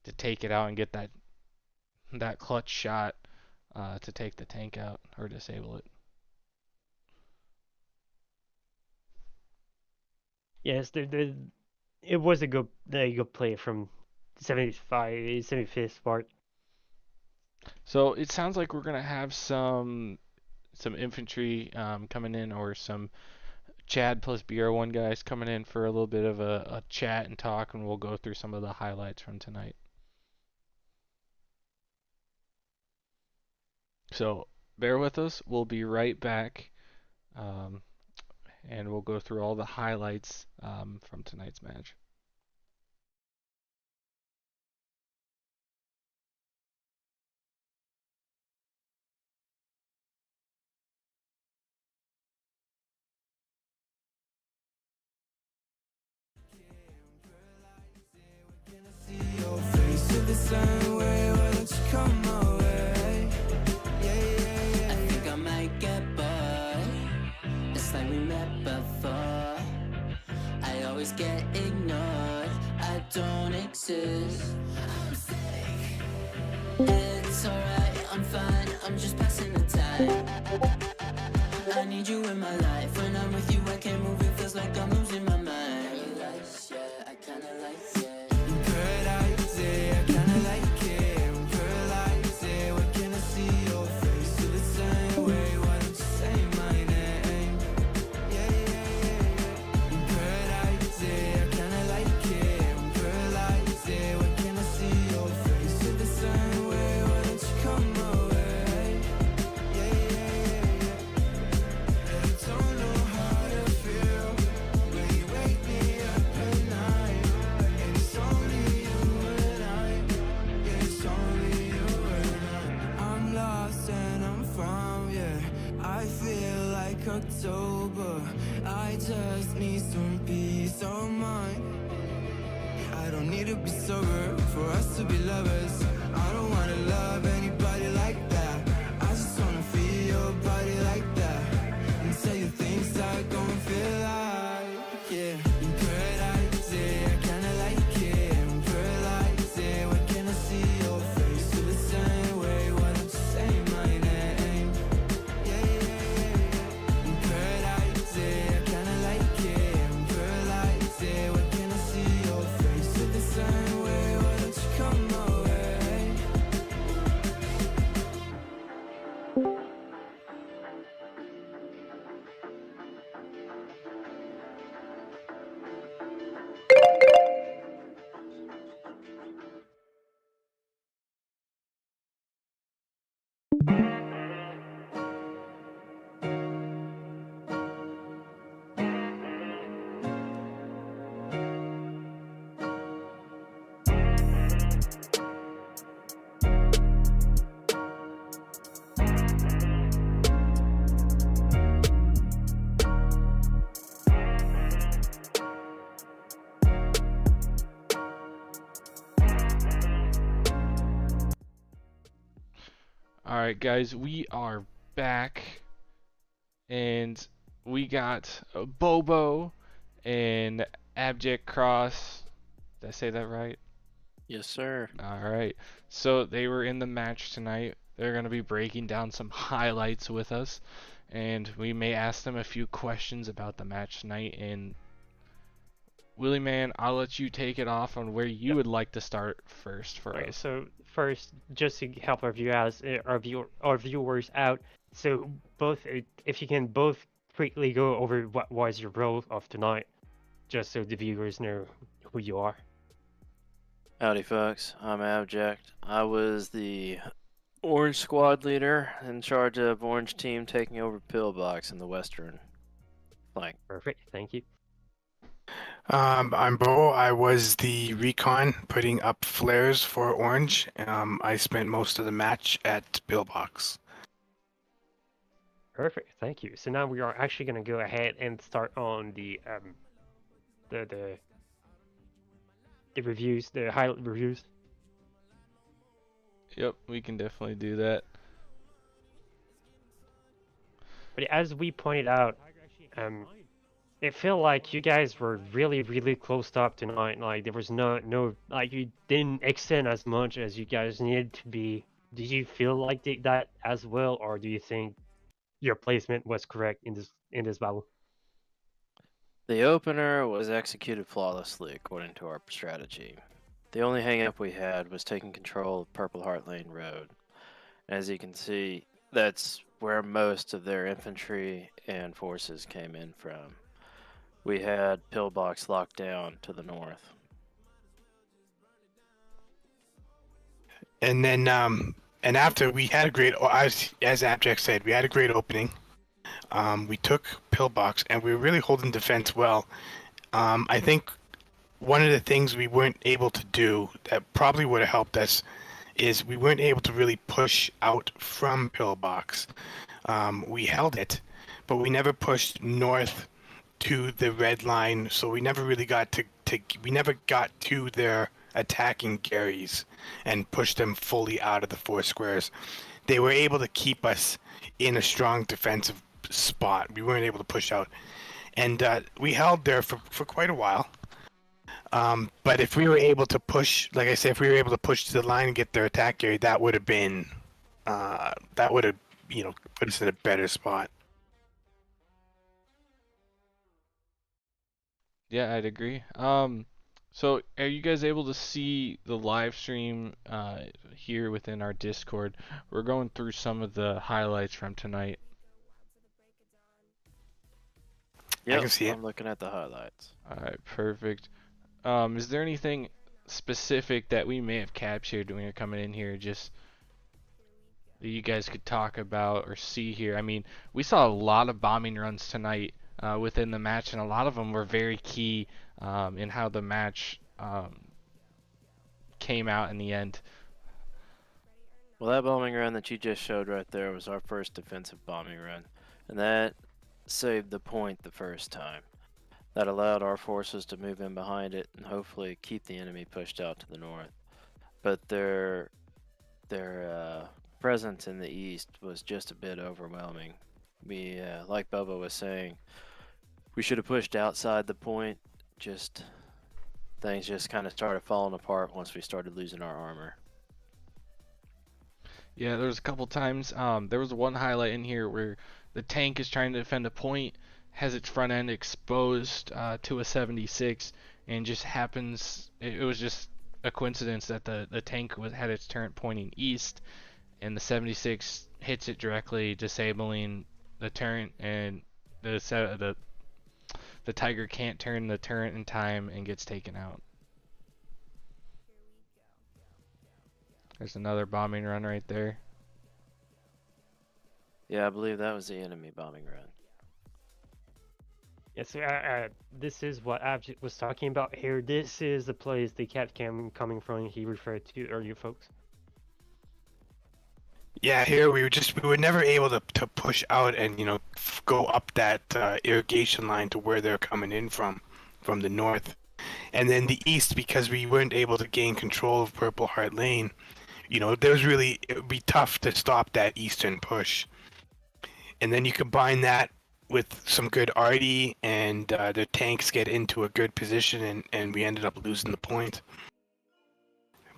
to take it out and get that clutch shot to take the tank out or disable it. Yes, it was a good play from 75th Spark. So it sounds like we're gonna have some infantry coming in, or some CHAD plus BR1 guys coming in for a little bit of a chat and talk, and we'll go through some of the highlights from tonight. So bear with us. We'll be right back, and we'll go through all the highlights from tonight's match. I think I might get bored. It's like we met before. I always get ignored. I don't exist. I'm sick. It's alright, I'm fine. I'm just passing the time. I need you in my life. When I'm with you, I can't move. It feels like I'm losing my mind. Paradise, yeah, I kinda like it. Paradise, yeah, I kinda like it. Paradise, yeah, why can't I see your face? Feel the same way, why don't you say my name? Yeah, yeah, yeah, yeah. Paradise, yeah, I kinda like it. sober. I just need some peace of mind. I don't need to be sober for us to be lovers. I don't wanna love anybody like that. I just wanna feel your body like that and tell you things that gon' feel like, yeah. In paradise, yeah, I kinda like it. In paradise, yeah, when can I see your face? Feel the same way, why don't you say my name? Yeah, yeah, yeah. In paradise, yeah, I kinda like it. In paradise, yeah, when can I see your face? Feel the same way, why don't you come my way? Alright, guys, we are back, and we got Bobo and Abject Cross. Did I say that right? Yes, sir. Alright, so they were in the match tonight. They're going to be breaking down some highlights with us, and we may ask them a few questions about the match tonight. And Willie Man, I'll let you take it off on where you would like to start first for Okay, us. so first, just to help our viewers, our viewers out, so both, if you can both quickly go over what was your role of tonight, just so the viewers know who you are. Howdy, folks. I'm Abject. I was the Orange Squad leader in charge of Orange Team taking over Pillbox in the Western flank. Perfect, thank you. I'm Bo. I was the recon putting up flares for Orange. I spent most of the match at Pillbox. Perfect, thank you. So now we are actually going to go ahead and start on the reviews, the highlight reviews. Yep, we can definitely do that. But as we pointed out, it felt like you guys were really close up tonight. Like there was no like you didn't extend as much as you guys needed to be. Did you feel like that as well, or do you think your placement was correct in this battle? The opener was executed flawlessly according to our strategy. The only hang-up we had was taking control of Purple Heart Lane Road. As you can see, that's where most of their infantry and forces came in from. We had Pillbox locked down to the north. And then, and after we had a great, as Abject said, we had a great opening. We took Pillbox and we were really holding defense well. I think one of the things we weren't able to do that probably would have helped us is we weren't able to really push out from Pillbox. We held it, but we never pushed north to the red line, so we never really got to their attacking Garys and pushed them fully out of the four squares. They were able to keep us in a strong defensive spot. We weren't able to push out, and we held there for quite a while. But if we were able to push, like I said, if we were able to push to the line and get their attack area, that would have been, that would have, put us in a better spot. Yeah, I'd agree. So are you guys able to see the live stream here within our Discord? We're going through some of the highlights from tonight. Yep, I can see it. I'm looking at the highlights. Alright, perfect. Is there anything specific that we may have captured when you're coming in here, just that you guys could talk about or see here? I mean, we saw a lot of bombing runs tonight within the match, and a lot of them were very key in how the match came out in the end. Well, that bombing run that you just showed right there was our first defensive bombing run. And that saved the point the first time. That allowed our forces to move in behind it and hopefully keep the enemy pushed out to the north. But their presence in the east was just a bit overwhelming. We, like Bubba was saying, we should have pushed outside the point. Just things just kind of started falling apart once we started losing our armor. Yeah, there was a couple times. There was one highlight in here where the tank is trying to defend a point, has its front end exposed to a 76, and just happens. It was just a coincidence that the tank had its turret pointing east, and the 76 hits it directly, disabling the turret, and the Tiger can't turn the turret in time and gets taken out. There's another bombing run right there. Yeah, I believe that was the enemy bombing run. Yes, this is what Abject was talking about here. This is the place the cat cam coming from he referred to earlier, folks. Yeah, here we were never able to push out and go up that irrigation line to where they're coming in from the north, and then the east, because we weren't able to gain control of Purple Heart Lane. It would be tough to stop that eastern push. And then you combine that with some good arty, and the tanks get into a good position, and we ended up losing the point.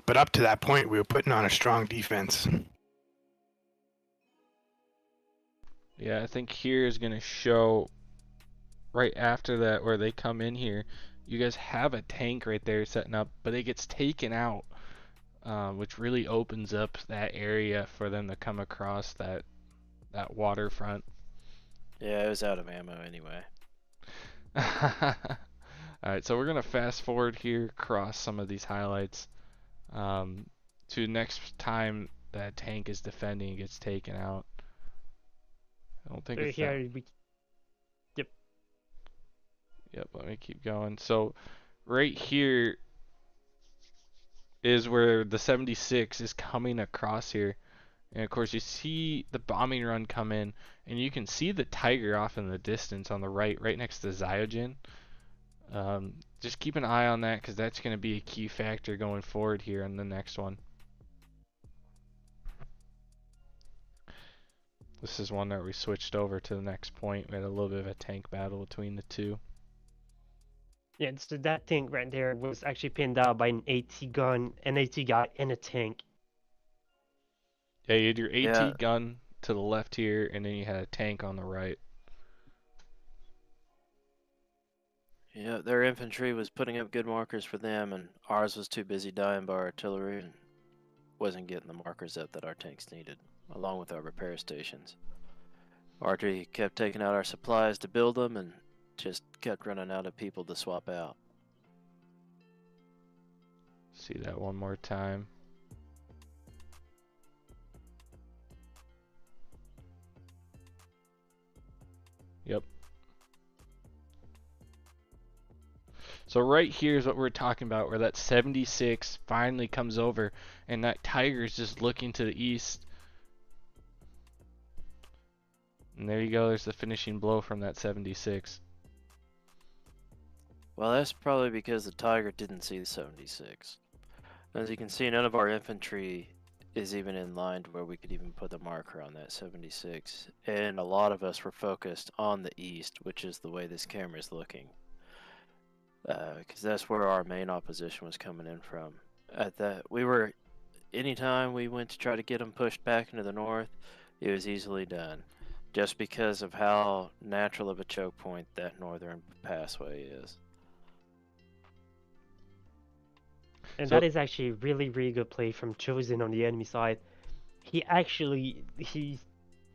But up to that point, we were putting on a strong defense. Yeah, I think here is going to show right after that where they come in here. You guys have a tank right there setting up, but it gets taken out, which really opens up that area for them to come across that waterfront. Yeah, it was out of ammo anyway. Alright, so we're going to fast forward here across some of these highlights to next time that tank is defending and gets taken out. I don't think it's here. Yep, let me keep going. So right here is where the 76 is coming across here. And of course you see the bombing run come in, and you can see the Tiger off in the distance on the right next to Zyojin. Just keep an eye on that, because that's going to be a key factor going forward here in the next one. This is one that we switched over to the next point. We had a little bit of a tank battle between the two. Yeah, so that tank right there was actually pinned out by an AT gun, an AT guy, and a tank. Yeah, you had your AT Yeah. gun to the left here, and then you had a tank on the right. Yeah, their infantry was putting up good markers for them, and ours was too busy dying by artillery and wasn't getting the markers up that our tanks needed, along with our repair stations. Artillery kept taking out our supplies to build them and just kept running out of people to swap out. See that one more time. Yep. So right here is what we're talking about, where that 76 finally comes over, and that Tiger is just looking to the east. And there you go, there's the finishing blow from that 76. Well, that's probably because the Tiger didn't see the 76. As you can see, none of our infantry is even in line to where we could even put the marker on that 76. And a lot of us were focused on the east, which is the way this camera is looking. Because that's where our main opposition was coming in from. Anytime we went to try to get them pushed back into the north, it was easily done. Just because of how natural of a choke point that northern passway is. And So- that is actually a really, really good play from Chosen on the enemy side. He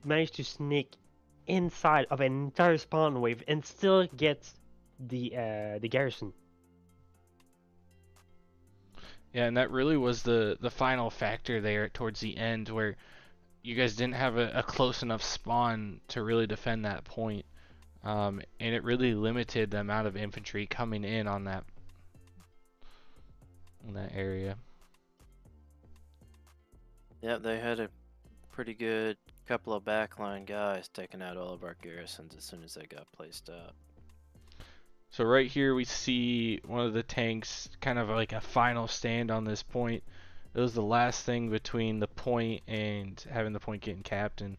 managed to sneak inside of an entire spawn wave and still gets the garrison. Yeah, and that really was the final factor there towards the end, where you guys didn't have a close enough spawn to really defend that point. And it really limited the amount of infantry coming in on that area. Yep, they had a pretty good Couple of backline guys taking out all of our garrisons as soon as they got placed out. So right here we see one of the tanks, kind of like a final stand on this point. It was the last thing between the point and having the point getting capped, and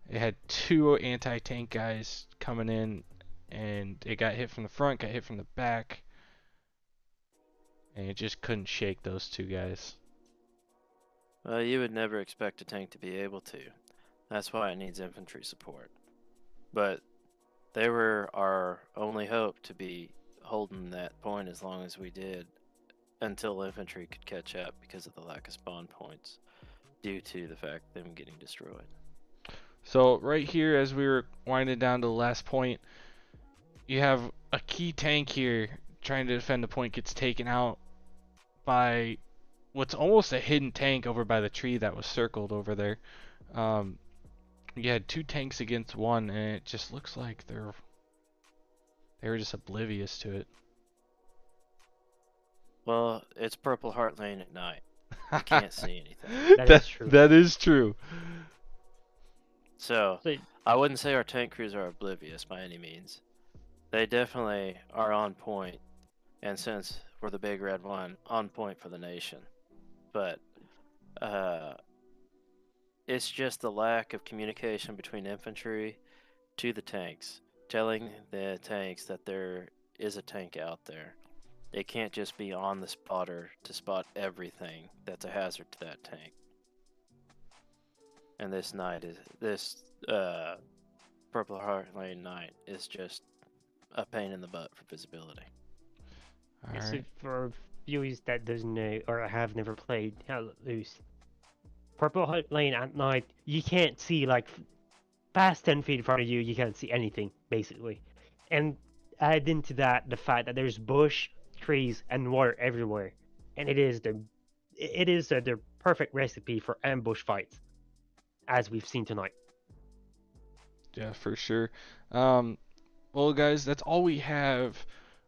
it had two anti-tank guys coming in, and it got hit from the front, got hit from the back, and it just couldn't shake those two guys. Well, you would never expect a tank to be able to. That's why it needs infantry support. But they were our only hope to be holding that point as long as we did, until infantry could catch up because of the lack of spawn points due to the fact of them getting destroyed. So right here, as we were winding down to the last point, you have a key tank here trying to defend the point, gets taken out by what's almost a hidden tank over by the tree that was circled over there. You had two tanks against one, and it just looks like they were just oblivious to it. Well, it's Purple Heart Lane at night. You can't see anything. That is true. That is true. So, So, I wouldn't say our tank crews are oblivious by any means. They definitely are on point, and since we're the Big Red One, on point for the nation. But it's just the lack of communication between infantry to the tanks, telling the tanks that there is a tank out there. It can't just be on the spotter to spot everything that's a hazard to that tank. And this Purple Heart Lane night is just a pain in the butt for visibility. All so right. for viewers that doesn't know or have never played Hell Let Loose, Purple Heart Lane at night, you can't see, like, past 10 feet in front of you, you can't see anything, basically. And add into that the fact that there's bush, trees, and water everywhere. And it is the perfect recipe for ambush fights, as we've seen tonight. Yeah, for sure. Well, guys, that's all we have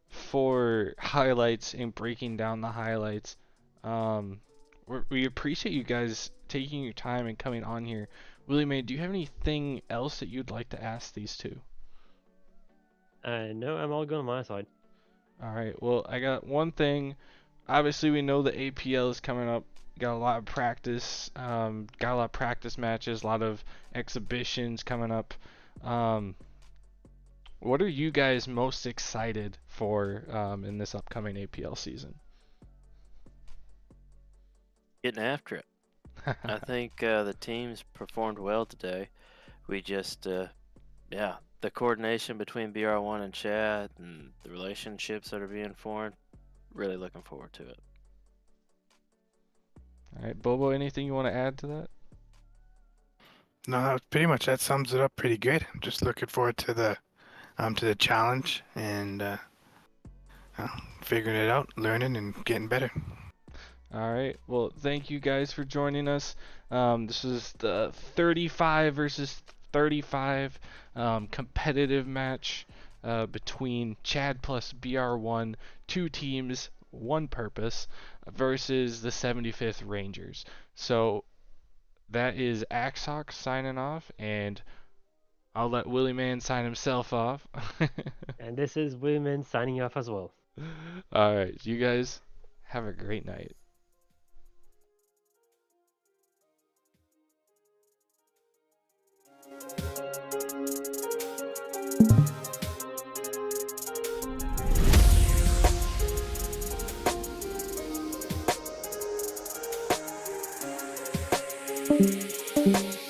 for highlights and breaking down the highlights. We appreciate you guys taking your time and coming on here. Willie Mae, do you have anything else that you'd like to ask these two? No, I'm all good on my side. All right. Well, I got one thing. Obviously, we know the APL is coming up. Got a lot of practice. Got a lot of practice matches. A lot of exhibitions coming up. What are you guys most excited for in this upcoming APL season? Getting after it. I think the teams performed well today. We just, the coordination between BR1 and CHAD and the relationships that are being formed, really looking forward to it. All right, Bobo, anything you want to add to that? No, pretty much that sums it up pretty good. I'm just looking forward to the challenge and figuring it out, learning and getting better. All right. Well, thank you guys for joining us. This is the 35 versus 35 competitive match between CHAD plus BR1, two teams, one purpose, versus the 75th Rangers. So that is AXHAWK signing off, and I'll let Willie Man sign himself off. And this is Women signing off as well. All right. You guys have a great night. Thank you.